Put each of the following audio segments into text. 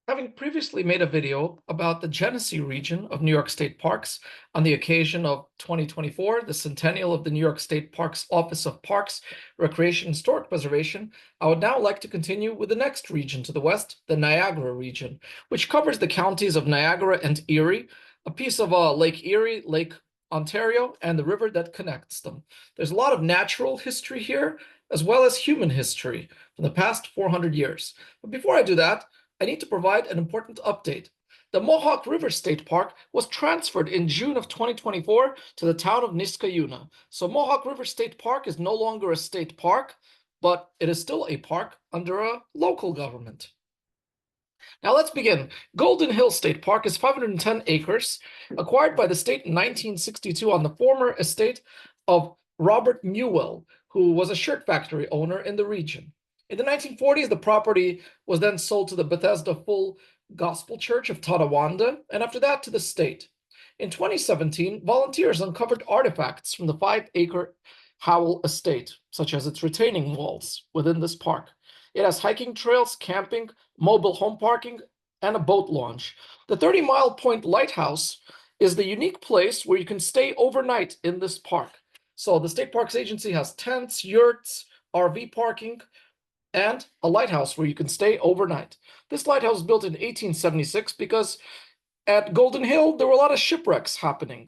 Having previously made a video about the Genesee region of New York State Parks on the occasion of 2024, the centennial of the New York State Parks Office of Parks, Recreation, and Historic Preservation, I would now like to continue with the next region to the west, the Niagara region, which covers the counties of Niagara and Erie, a piece of Lake Erie, Lake Ontario, and the river that connects them. There's a lot of natural history here, as well as human history from the past 400 years. But before I do that, I need to provide an important update. The Mohawk River State Park was transferred in June of 2024 to the town of Niskayuna. So Mohawk River State Park is no longer a state park, but it is still a park under a local government. Now let's begin. Golden Hill State Park is 510 acres, acquired by the state in 1962 on the former estate of Robert Newell, who was a shirt factory owner in the region. In the 1940s, the property was then sold to the Bethesda Full Gospel Church of Tonawanda, and after that to the state. In 2017, volunteers uncovered artifacts from the 5-acre Howell estate, such as its retaining walls within this park. It has hiking trails, camping, mobile home parking, and a boat launch. The 30 Mile Point Lighthouse is the unique place where you can stay overnight in this park. So the State Parks Agency has tents, yurts, RV parking, and a lighthouse where you can stay overnight. This lighthouse was built in 1876 because at Golden Hill, there were a lot of shipwrecks happening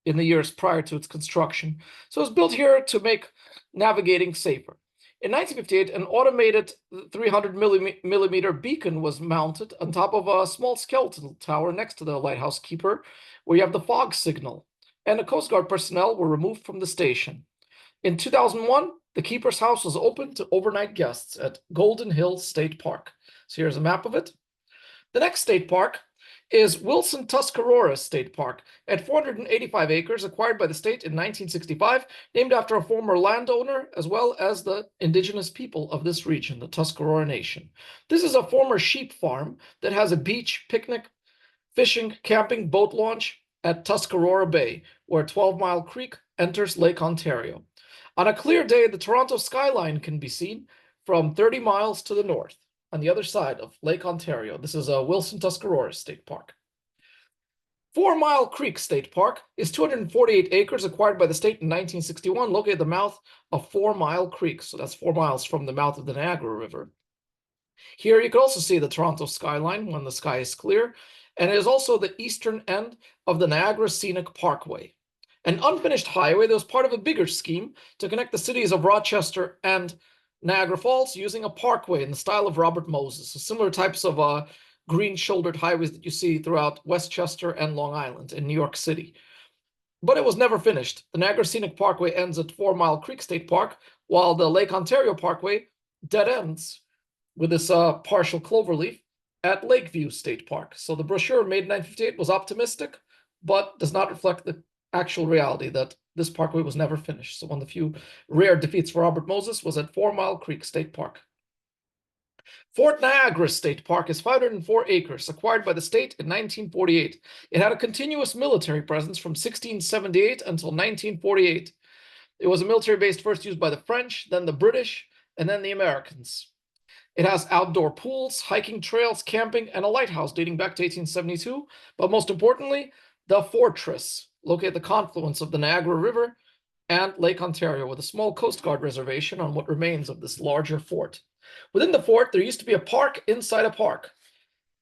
in the years prior to its construction. So it was built here to make navigating safer. In 1958, an automated 300 millimeter beacon was mounted on top of a small skeleton tower next to the lighthouse keeper, where you have the fog signal, and the Coast Guard personnel were removed from the station. In 2001, the keeper's house was open to overnight guests at Golden Hill State Park. So here's a map of it. The next state park is Wilson Tuscarora State Park at 485 acres, acquired by the state in 1965, named after a former landowner as well as the indigenous people of this region, the Tuscarora Nation. This is a former sheep farm that has a beach, picnic, fishing, camping, boat launch at Tuscarora Bay, where 12 Mile Creek enters Lake Ontario. On a clear day, the Toronto skyline can be seen from 30 miles to the north on the other side of Lake Ontario. This is a Wilson Tuscarora State Park. 4 Mile Creek State Park is 248 acres, acquired by the state in 1961, located at the mouth of 4 Mile Creek. So that's 4 miles from the mouth of the Niagara River. Here you can also see the Toronto skyline when the sky is clear, and it is also the eastern end of the Niagara Scenic Parkway, an unfinished highway that was part of a bigger scheme to connect the cities of Rochester and Niagara Falls using a parkway in the style of Robert Moses, so similar types of green-shouldered highways that you see throughout Westchester and Long Island in New York City. But it was never finished. The Niagara Scenic Parkway ends at 4 Mile Creek State Park, while the Lake Ontario Parkway dead ends with this partial cloverleaf at Lakeview State Park. So the brochure made in 1958 was optimistic, but does not reflect the actual reality that this parkway was never finished. So one of the few rare defeats for Robert Moses was at 4 Mile Creek State Park. Fort Niagara State Park is 504 acres, acquired by the state in 1948. It had a continuous military presence from 1678 until 1948. It was a military base first used by the French, then the British, and then the Americans. It has outdoor pools, hiking trails, camping, and a lighthouse dating back to 1872. But most importantly, the fortress, located at the confluence of the Niagara River and Lake Ontario, with a small Coast Guard reservation on what remains of this larger fort. Within the fort, there used to be a park inside a park.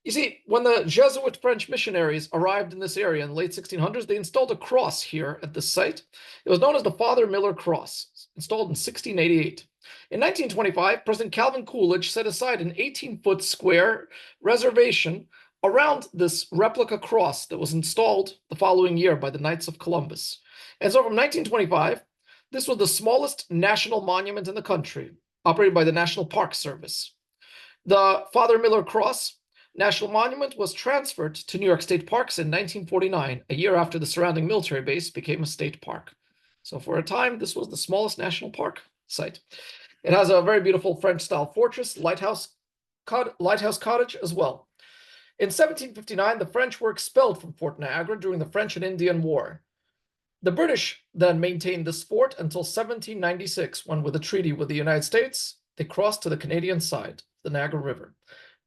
You see, when the Jesuit French missionaries arrived in this area in the late 1600s, they installed a cross here at this site. It was known as the Father Miller Cross, installed in 1688. In 1925, President Calvin Coolidge set aside an 18-foot square reservation around this replica cross that was installed the following year by the Knights of Columbus. And so from 1925, this was the smallest national monument in the country, operated by the National Park Service. The Father Miller Cross National Monument was transferred to New York State Parks in 1949, a year after the surrounding military base became a state park. So for a time, this was the smallest national park site. It has a very beautiful French-style fortress, lighthouse cottage as well. In 1759, the French were expelled from Fort Niagara during the French and Indian War. The British then maintained this fort until 1796, when, with a treaty with the United States, they crossed to the Canadian side, the Niagara River.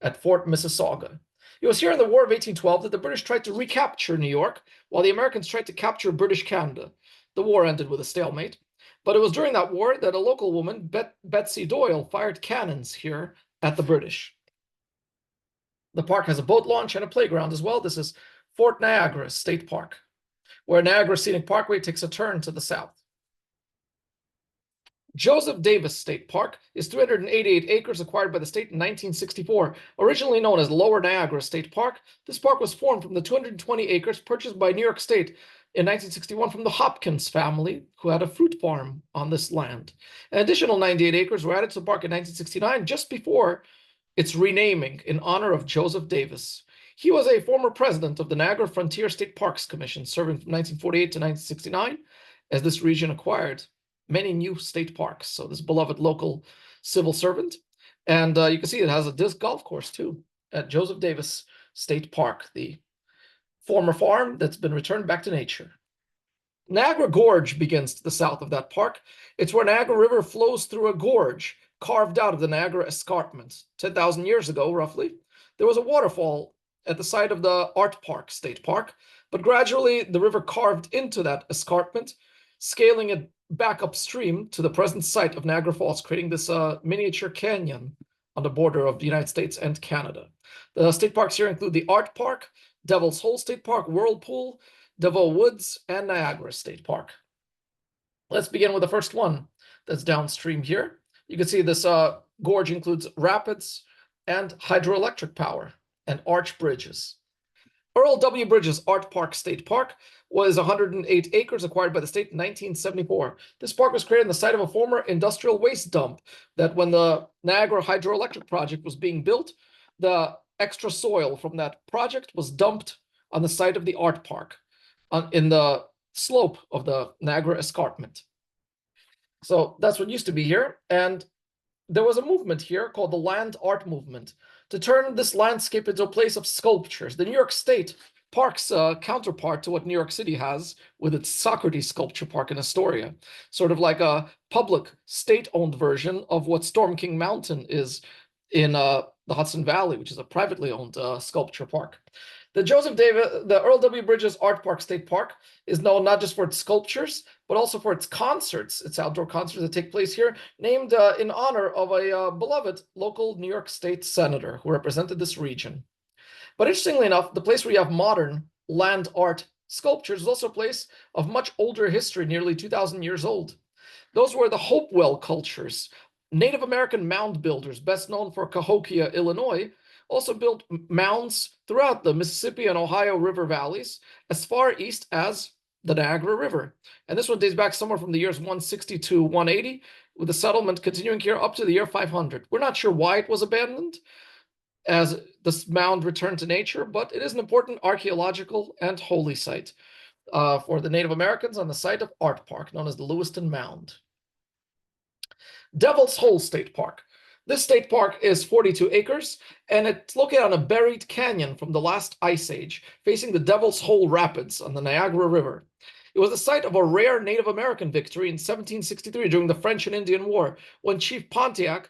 at Fort Mississauga. It was here in the War of 1812 that the British tried to recapture New York, while the Americans tried to capture British Canada. The war ended with a stalemate. But it was during that war that a local woman, Betsy Doyle, fired cannons here at the British. The park has a boat launch and a playground as well. This is Fort Niagara State Park, where Niagara Scenic Parkway takes a turn to the south. Joseph Davis State Park is 388 acres acquired by the state in 1964. Originally known as Lower Niagara State Park, this park was formed from the 220 acres purchased by New York State in 1961 from the Hopkins family, who had a fruit farm on this land. An additional 98 acres were added to the park in 1969, just before its renaming in honor of Joseph Davis. He was a former president of the Niagara Frontier State Parks Commission, serving from 1948 to 1969, as this region acquired many new state parks. So this beloved local civil servant. And you can see it has a disc golf course too at Joseph Davis State Park, the former farm that's been returned back to nature. Niagara Gorge begins to the south of that park. It's where Niagara River flows through a gorge carved out of the Niagara Escarpment. 10,000 years ago, roughly, there was a waterfall at the site of the Art Park State Park, but gradually the river carved into that escarpment, scaling it back upstream to the present site of Niagara Falls, creating this miniature canyon on the border of the United States and Canada. The state parks here include the Art Park, Devil's Hole State Park, Whirlpool, Devoe Woods, and Niagara State Park. Let's begin with the first one that's downstream here. You can see this gorge includes rapids and hydroelectric power and arch bridges. Earl W. Bridges Art Park State Park was 108 acres acquired by the state in 1974. This park was created on the site of a former industrial waste dump that when the Niagara Hydroelectric Project was being built, the extra soil from that project was dumped on the site of the art park in the slope of the Niagara Escarpment. So that's what used to be here. And there was a movement here called the Land Art Movement to turn this landscape into a place of sculptures. The New York State Park's counterpart to what New York City has with its Socrates Sculpture Park in Astoria, sort of like a public state-owned version of what Storm King Mountain is in the Hudson Valley, which is a privately owned sculpture park. The Earl W. Bridges Art Park State Park is known not just for its sculptures, but also for its concerts, its outdoor concerts that take place here, named in honor of a beloved local New York State senator who represented this region. But interestingly enough, the place where you have modern land art sculptures is also a place of much older history, nearly 2,000 years old. Those were the Hopewell cultures. Native American mound builders, best known for Cahokia, Illinois, also built mounds throughout the Mississippi and Ohio River valleys as far east as the Niagara River. And this one dates back somewhere from the years 160 to 180, with the settlement continuing here up to the year 500. We're not sure why it was abandoned as this mound returned to nature, but it is an important archaeological and holy site for the Native Americans on the site of Art Park, known as the Lewiston Mound. Devil's Hole State Park. This state park is 42 acres, and it's located on a buried canyon from the last ice age, facing the Devil's Hole Rapids on the Niagara River. It was the site of a rare Native American victory in 1763 during the French and Indian War, when Chief Pontiac,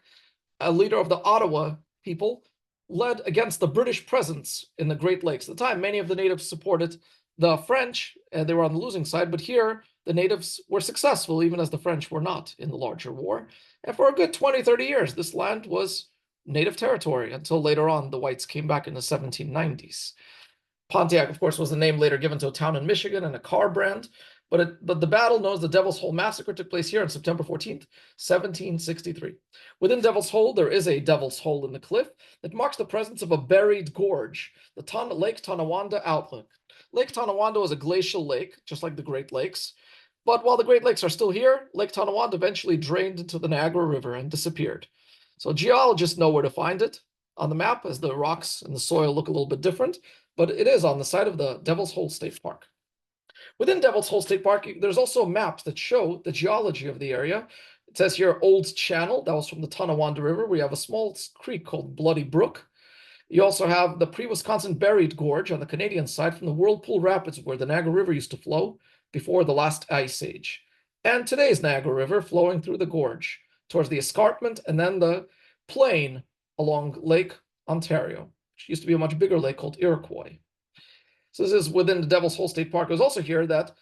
a leader of the Ottawa people, led against the British presence in the Great Lakes. At the time, many of the natives supported the French, and they were on the losing side, but here the natives were successful, even as the French were not in the larger war. And for a good 20, 30 years, this land was native territory until later on the whites came back in the 1790s. Pontiac, of course, was the name later given to a town in Michigan and a car brand, but the battle known as the Devil's Hole Massacre took place here on September 14th, 1763. Within Devil's Hole, there is a Devil's Hole in the cliff that marks the presence of a buried gorge, the Lake Tonawanda outlet. Lake Tonawanda is a glacial lake, just like the Great Lakes. But while the Great Lakes are still here, Lake Tonawanda eventually drained into the Niagara River and disappeared. So geologists know where to find it on the map, as the rocks and the soil look a little bit different, but it is on the site of the Devil's Hole State Park. Within Devil's Hole State Park, there's also maps that show the geology of the area. It says here Old Channel, that was from the Tonawanda River. We have a small creek called Bloody Brook. You also have the pre-Wisconsin Buried Gorge on the Canadian side from the Whirlpool Rapids, where the Niagara River used to flow before the last ice age. And today's Niagara River flowing through the gorge towards the escarpment and then the plain along Lake Ontario, which used to be a much bigger lake called Iroquois. So this is within the Devil's Hole State Park. It was also here that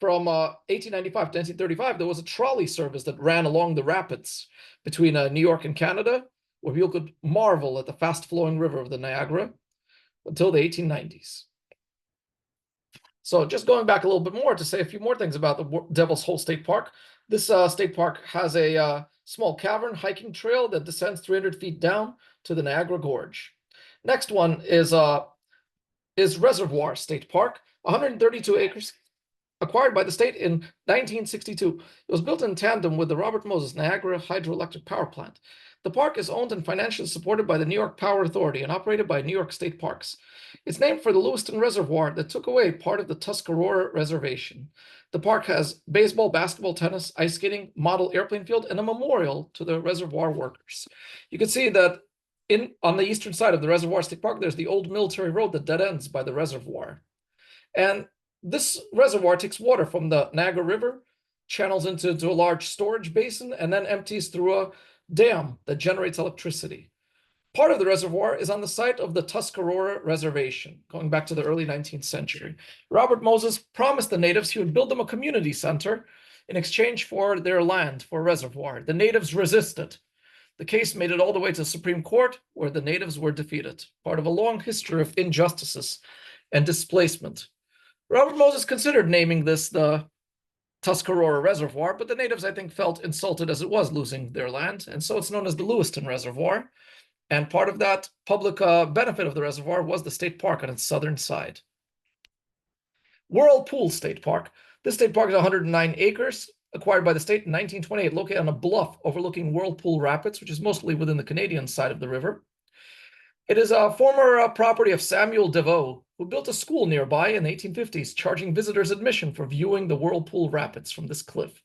from 1895 to 1935, there was a trolley service that ran along the rapids between New York and Canada, where people could marvel at the fast-flowing river of the Niagara until the 1890s. So just going back a little bit more to say a few more things about the Devil's Hole State Park. This state park has a small cavern hiking trail that descends 300 feet down to the Niagara Gorge. Next one is Reservoir State Park, 132 acres, acquired by the state in 1962. It was built in tandem with the Robert Moses Niagara Hydroelectric Power Plant. The park is owned and financially supported by the New York Power Authority and operated by New York State Parks. It's named for the Lewiston Reservoir that took away part of the Tuscarora Reservation. The park has baseball, basketball, tennis, ice skating, model airplane field, and a memorial to the reservoir workers. You can see that on the eastern side of the Reservoir State Park, there's the old military road that dead ends by the reservoir. And this reservoir takes water from the Niagara River, channels into a large storage basin, and then empties through a dam that generates electricity. Part of the reservoir is on the site of the Tuscarora Reservation, going back to the early 19th century. Robert Moses promised the natives he would build them a community center in exchange for their land for a reservoir. The natives resisted. The case made it all the way to the Supreme Court, where the natives were defeated, part of a long history of injustices and displacement. Robert Moses considered naming this the Tuscarora Reservoir, but the natives, I think, felt insulted as it was losing their land, and so it's known as the Lewiston Reservoir. And part of that public benefit of the reservoir was the state park on its southern side. Whirlpool State Park. This state park is 109 acres, acquired by the state in 1928, located on a bluff overlooking Whirlpool Rapids, which is mostly within the Canadian side of the river. It is a former property of Samuel Deveau, who built a school nearby in the 1850s, charging visitors admission for viewing the Whirlpool Rapids from this cliff.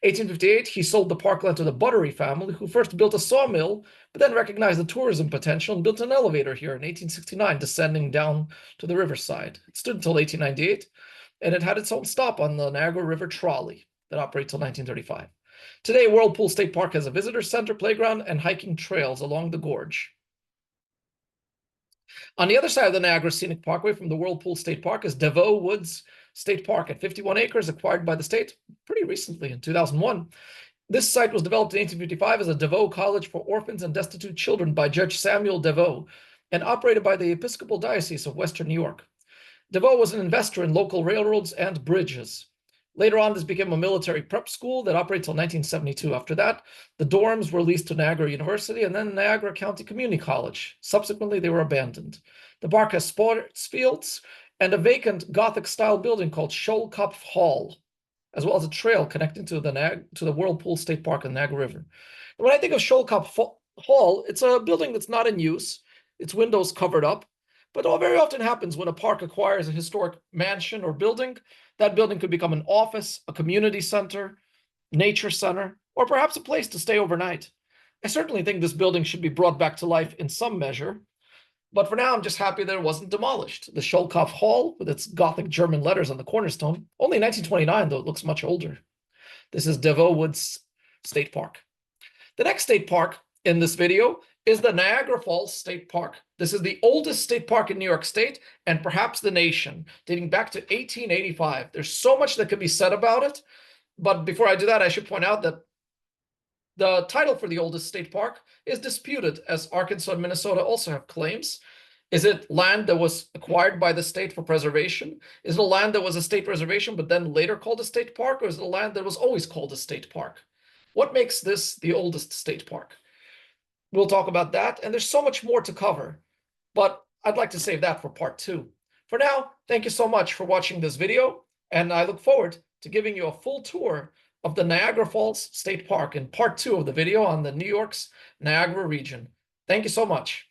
1858, he sold the parkland to the Buttery family, who first built a sawmill, but then recognized the tourism potential and built an elevator here in 1869, descending down to the riverside. It stood until 1898, and it had its own stop on the Niagara River Trolley that operated till 1935. Today, Whirlpool State Park has a visitor center, playground, and hiking trails along the gorge. On the other side of the Niagara Scenic Parkway from the Whirlpool State Park is Deveau Woods State Park at 51 acres, acquired by the state pretty recently in 2001. This site was developed in 1855 as a Deveau College for Orphans and Destitute Children by Judge Samuel Deveau and operated by the Episcopal Diocese of Western New York. Deveau was an investor in local railroads and bridges. Later on, this became a military prep school that operated until 1972. After that, the dorms were leased to Niagara University and then Niagara County Community College. Subsequently, they were abandoned. The park has sports fields and a vacant Gothic-style building called Shoalkopf Hall, as well as a trail connecting to the Whirlpool State Park and the Niagara River. And when I think of Shoalkopf Hall, it's a building that's not in use, its windows covered up, but what very often happens when a park acquires a historic mansion or building, that building could become an office, a community center, nature center, or perhaps a place to stay overnight. I certainly think this building should be brought back to life in some measure, but for now, I'm just happy that it wasn't demolished. The Shoalkopf Hall, with its Gothic German letters on the cornerstone, only 1929, though it looks much older. This is Deveau Woods State Park. The next state park in this video is the Niagara Falls State Park. This is the oldest state park in New York State and perhaps the nation, dating back to 1885. There's so much that could be said about it, but before I do that, I should point out that the title for the oldest state park is disputed, as Arkansas and Minnesota also have claims. Is it land that was acquired by the state for preservation? Is it a land that was a state reservation but then later called a state park, or is it a land that was always called a state park? What makes this the oldest state park? We'll talk about that, and there's so much more to cover, but I'd like to save that for part 2. For now, thank you so much for watching this video, and I look forward to giving you a full tour of the Niagara Falls State Park in part 2 of the video on the New York's Niagara region. Thank you so much.